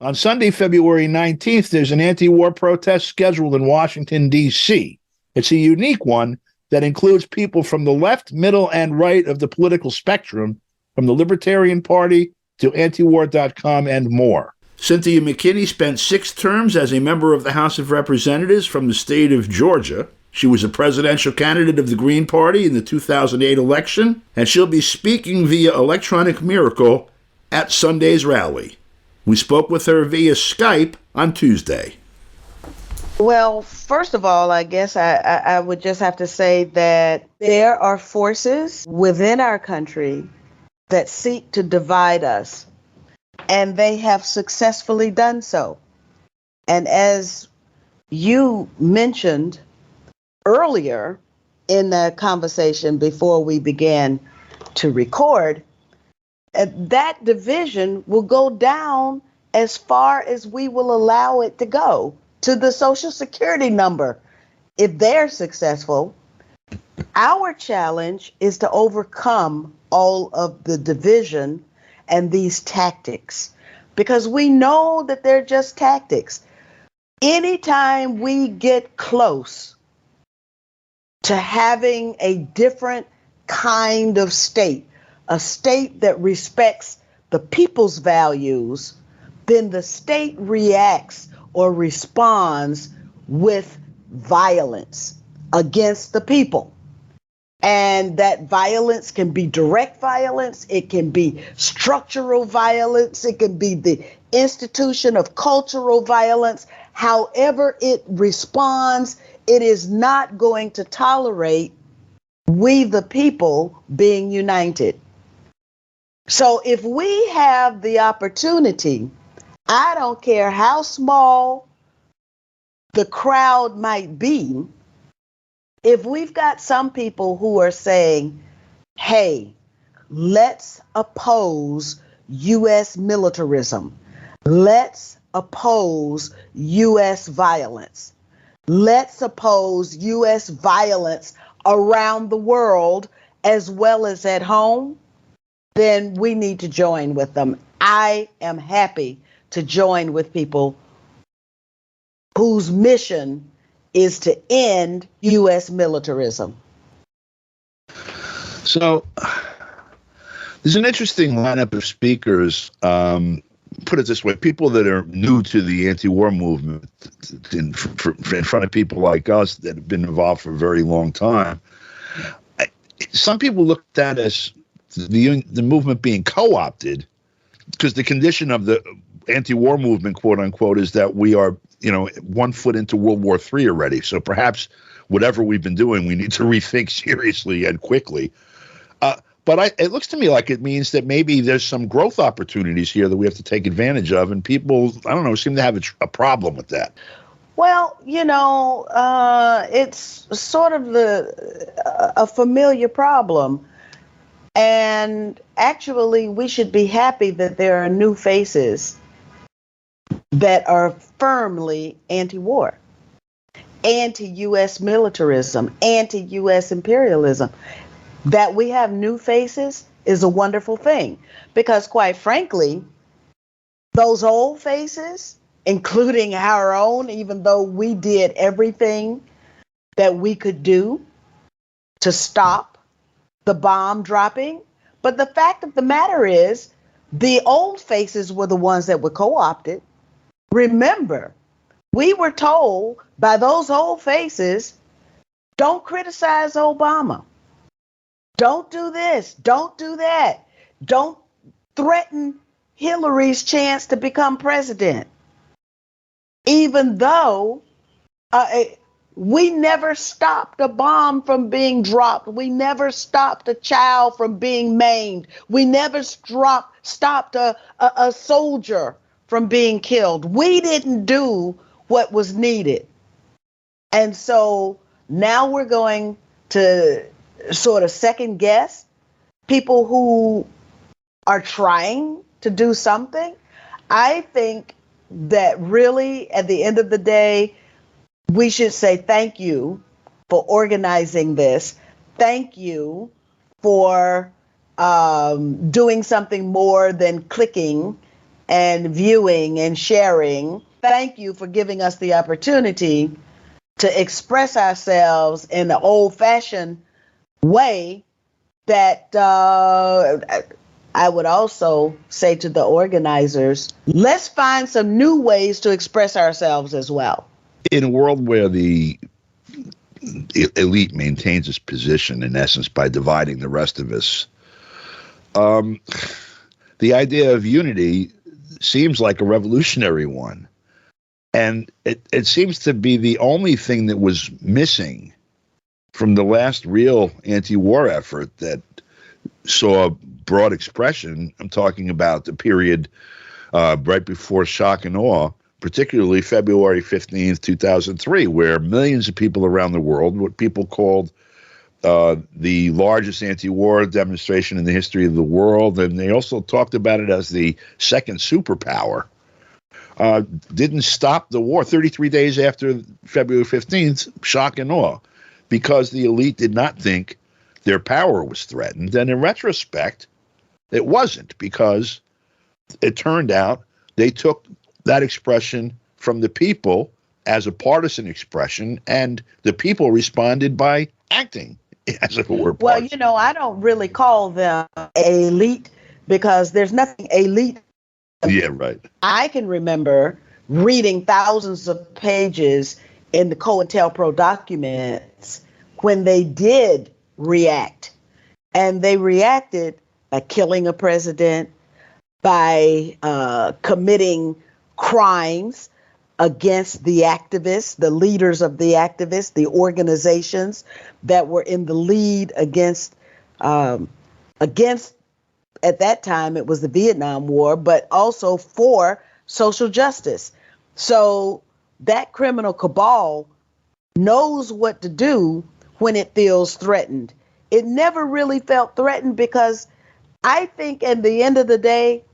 On Sunday, February 19th, there's an anti-war protest scheduled in Washington, D.C. It's a unique one that includes people from the left, middle, and right of the political spectrum, from the Libertarian Party to antiwar.com and more. Cynthia McKinney spent 6 terms as a member of the House of Representatives from the state of Georgia. She was a presidential candidate of the Green Party in the 2008 election, and she'll be speaking via electronic miracle at Sunday's rally. We spoke with her via Skype on Tuesday. Well, first of all, I guess I would just have to say that there are forces within our country that seek to divide us, and they have successfully done so. And as you mentioned earlier in the conversation before we began to record, that division will go down as far as we will allow it to go, to the Social Security number, if they're successful. Our challenge is to overcome all of the division and these tactics, because we know that they're just tactics. Anytime we get close to having a different kind of state, a state that respects the people's values, then the state reacts or responds with violence against the people. And that violence can be direct violence, it can be structural violence, it can be the institution of cultural violence. However it responds, it is not going to tolerate we the people being united. So if we have the opportunity, I don't care how small the crowd might be, if we've got some people who are saying, hey, let's oppose U.S. militarism, let's oppose U.S. violence, let's oppose U.S. violence around the world as well as at home, then we need to join with them. I am happy to join with people whose mission is to end U.S. militarism. So there's an interesting lineup of speakers. Put it this way, people that are new to the anti-war movement in front of people like us that have been involved for a very long time. Some people look at that as the movement being co-opted, because the condition of the anti-war movement, quote unquote, is that we are, 1 foot into World War III already. So perhaps whatever we've been doing, we need to rethink seriously and quickly. But it looks to me like it means that maybe there's some growth opportunities here that we have to take advantage of, and people, I don't know, seem to have a problem with that. Well, it's sort of a familiar problem. And actually, we should be happy that there are new faces that are firmly anti-war, anti-U.S. militarism, anti-U.S. imperialism. That we have new faces is a wonderful thing, because quite frankly, those old faces, including our own, even though we did everything that we could do to stop the bomb dropping, but the fact of the matter is the old faces were the ones that were co-opted. Remember, we were told by those old faces, don't criticize Obama. Don't do this. Don't do that. Don't threaten Hillary's chance to become president. Even though we never stopped a bomb from being dropped. We never stopped a child from being maimed. We never stopped a soldier from being killed. We didn't do what was needed. And so now we're going to sort of second guess people who are trying to do something. I think that really, at the end of the day, we should say thank you for organizing this. Thank you for doing something more than clicking and viewing and sharing. Thank you for giving us the opportunity to express ourselves in the old-fashioned way that I would also say to the organizers, let's find some new ways to express ourselves as well. In a world where the elite maintains its position, in essence, by dividing the rest of us, the idea of unity seems like a revolutionary one. And it seems to be the only thing that was missing from the last real anti-war effort that saw broad expression. I'm talking about the period right before shock and awe, particularly February 15th, 2003, where millions of people around the world, what people called the largest anti-war demonstration in the history of the world, and they also talked about it as the second superpower, didn't stop the war 33 days after February 15th, shock and awe, because the elite did not think their power was threatened. And in retrospect, it wasn't, because it turned out they took that expression from the people as a partisan expression, and the people responded by acting as if it were partisan. Well, I don't really call them elite because there's nothing elite. Yeah, right. I can remember reading thousands of pages in the COINTELPRO documents when they did react. And they reacted by killing a president, by committing crimes against the activists, the leaders of the activists, the organizations that were in the lead against at that time, it was the Vietnam War, but also for social justice. So that criminal cabal knows what to do when it feels threatened. It never really felt threatened because I think at the end of the day,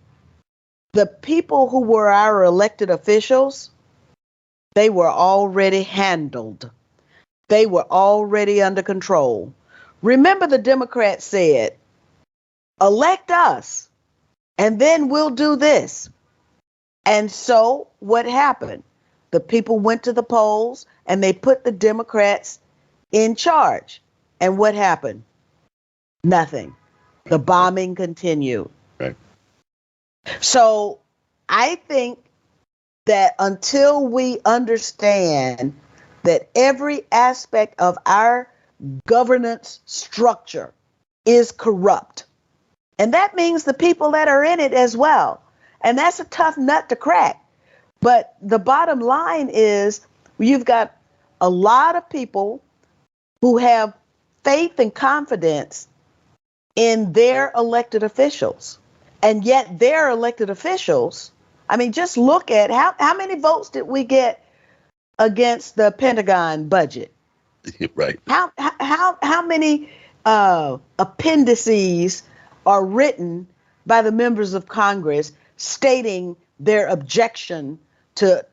the people who were our elected officials, they were already handled. They were already under control. Remember, the Democrats said, elect us, and then we'll do this. And so what happened? The people went to the polls and they put the Democrats in charge. And what happened? Nothing. The bombing continued. Right. So I think that until we understand that every aspect of our governance structure is corrupt, and that means the people that are in it as well. And that's a tough nut to crack. But the bottom line is you've got a lot of people who have faith and confidence in their elected officials. And yet their elected officials, I mean, just look at how many votes did we get against the Pentagon budget? Right. How many appendices are written by the members of Congress stating their objection to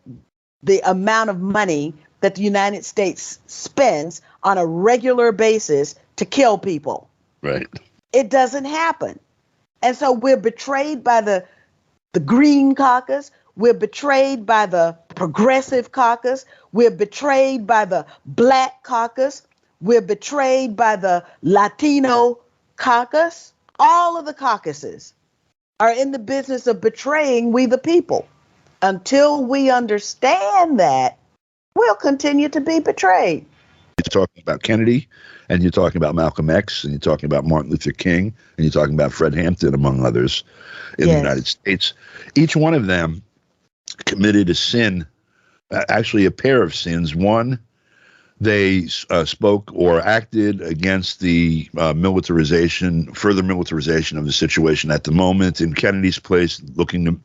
the amount of money that the United States spends on a regular basis to kill people? Right. It doesn't happen. And so we're betrayed by the Green Caucus. We're betrayed by the Progressive Caucus. We're betrayed by the Black Caucus. We're betrayed by the Latino Caucus. All of the caucuses are in the business of betraying we the people. Until we understand that, we'll continue to be betrayed. You're talking about Kennedy, and you're talking about Malcolm X, and you're talking about Martin Luther King, and you're talking about Fred Hampton, among others, in the United States. Each one of them committed a sin, actually a pair of sins. One, they spoke or acted against the further militarization of the situation at the moment. In Kennedy's place, looking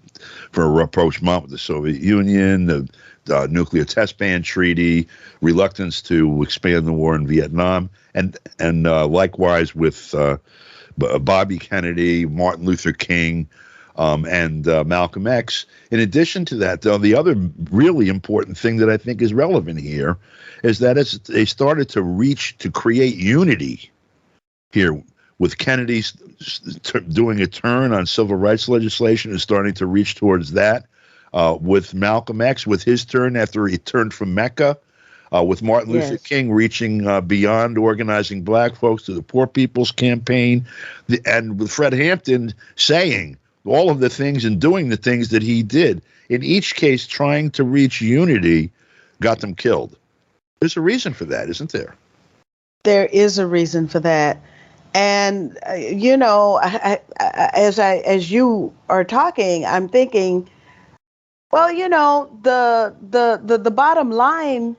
for a rapprochement with the Soviet Union, the nuclear test ban treaty, reluctance to expand the war in Vietnam, and likewise with Bobby Kennedy, Martin Luther King, and Malcolm X. In addition to that, though, the other really important thing that I think is relevant here is that they started to create unity here with Kennedy doing a turn on civil rights legislation and starting to reach towards that, with Malcolm X, with his turn after he turned from Mecca, with Martin Luther King reaching beyond organizing black folks to the Poor People's Campaign, and with Fred Hampton saying all of the things and doing the things that he did. In each case, trying to reach unity got them killed. There's a reason for that, isn't there? There is a reason for that. And, as you are talking, I'm thinking, well, the bottom line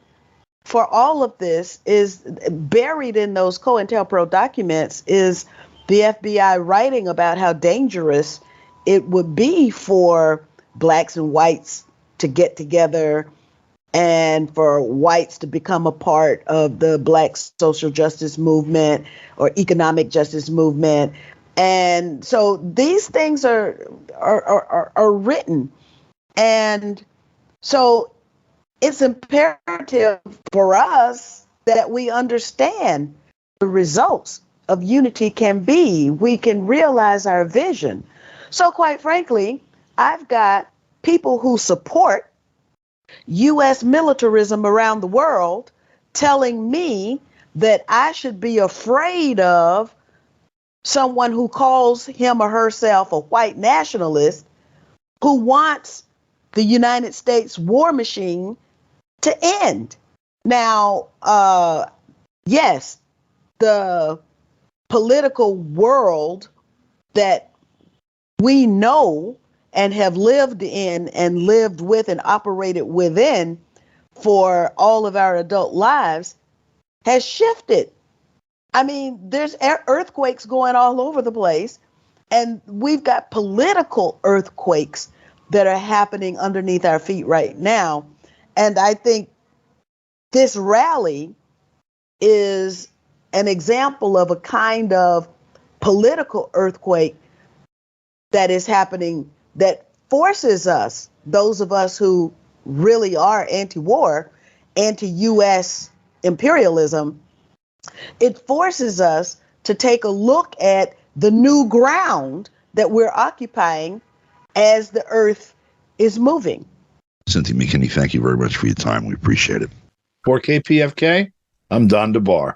for all of this is buried in those COINTELPRO documents is the FBI writing about how dangerous it would be for blacks and whites to get together and for whites to become a part of the black social justice movement or economic justice movement. And so these things are written. And so it's imperative for us that we understand the results of unity can be. We can realize our vision. So quite frankly, I've got people who support U.S. militarism around the world telling me that I should be afraid of someone who calls him or herself a white nationalist who wants the United States war machine to end. Now, yes, the political world that we know and have lived in and lived with and operated within for all of our adult lives has shifted. I mean, there's earthquakes going all over the place, and we've got political earthquakes that are happening underneath our feet right now. And I think this rally is an example of a kind of political earthquake that is happening that forces us, those of us who really are anti-war, anti-U.S. imperialism, it forces us to take a look at the new ground that we're occupying as the earth is moving. Cynthia McKinney, thank you very much for your time. We appreciate it. For KPFK, I'm Don DeBar.